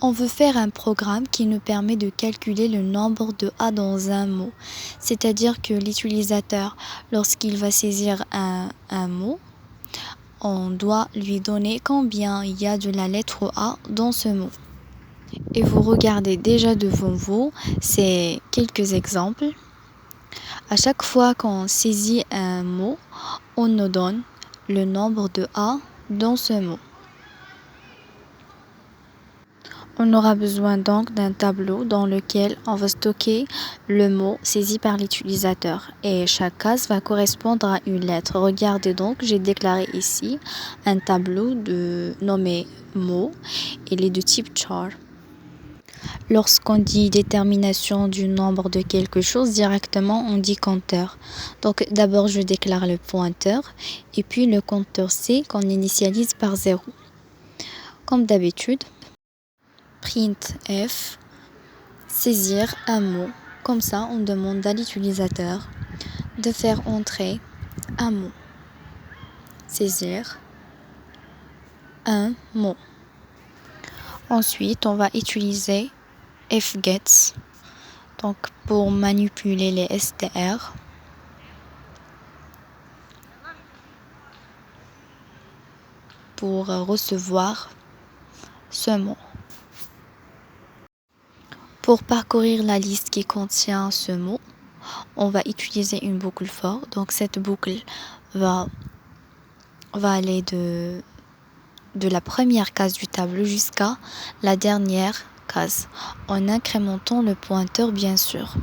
On veut faire un programme qui nous permet de calculer le nombre de A dans un mot. C'est-à-dire que l'utilisateur, lorsqu'il va saisir un mot, on doit lui donner combien il y a de la lettre A dans ce mot. Et vous regardez déjà devant vous, c'est quelques exemples. À chaque fois qu'on saisit un mot, on nous donne le nombre de A dans ce mot. On aura besoin donc d'un tableau dans lequel on va stocker le mot saisi par l'utilisateur et chaque case va correspondre à une lettre. Regardez donc, j'ai déclaré ici un tableau nommé mots. Il est de type char. Lorsqu'on dit détermination du nombre de quelque chose, directement on dit compteur. Donc d'abord je déclare le pointeur et puis le compteur C qu'on initialise par 0. Comme d'habitude, printf, saisir un mot. Comme ça, on demande à l'utilisateur de faire entrer un mot. Saisir un mot. Ensuite, on va utiliser fgets donc pour manipuler les str. Pour recevoir ce mot. Pour parcourir la liste qui contient ce mot, on va utiliser une boucle for. Donc cette boucle va aller de la première case du tableau jusqu'à la dernière case, en incrémentant le pointeur bien sûr.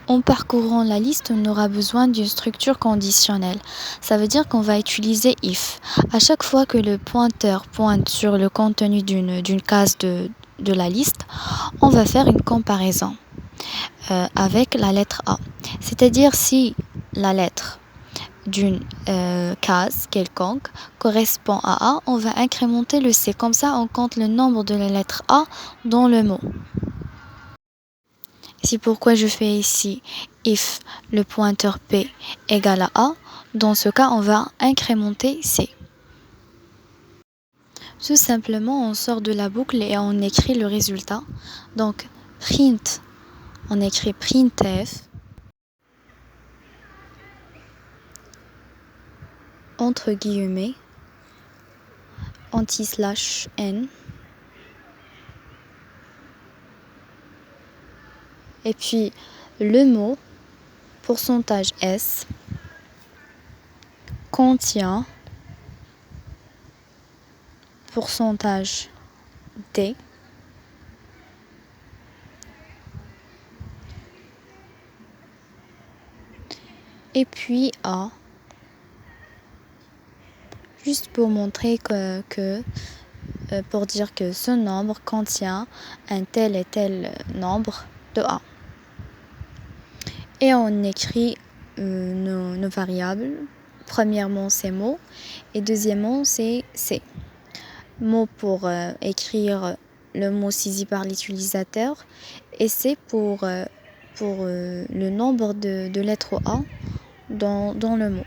En parcourant la liste, on aura besoin d'une structure conditionnelle. Ça veut dire qu'on va utiliser if. À chaque fois que le pointeur pointe sur le contenu d'une case de la liste, on va faire une comparaison avec la lettre A. C'est-à-dire si la lettre d'une case quelconque correspond à A, on va incrémenter le C. Comme ça, on compte le nombre de la lettre A dans le mot. C'est pourquoi je fais ici if le pointeur P égale à A. Dans ce cas, on va incrémenter C. Tout simplement, on sort de la boucle et on écrit le résultat. Donc, print, on écrit printf, entre guillemets, anti/n, et puis le mot pourcentage S contient pourcentage D et puis A, juste pour montrer pour dire que ce nombre contient un tel et tel nombre de A. Et on écrit nos variables. Premièrement, c'est mot et deuxièmement, c'est C. Mot pour écrire le mot saisi par l'utilisateur et C pour le nombre de lettres A dans le mot.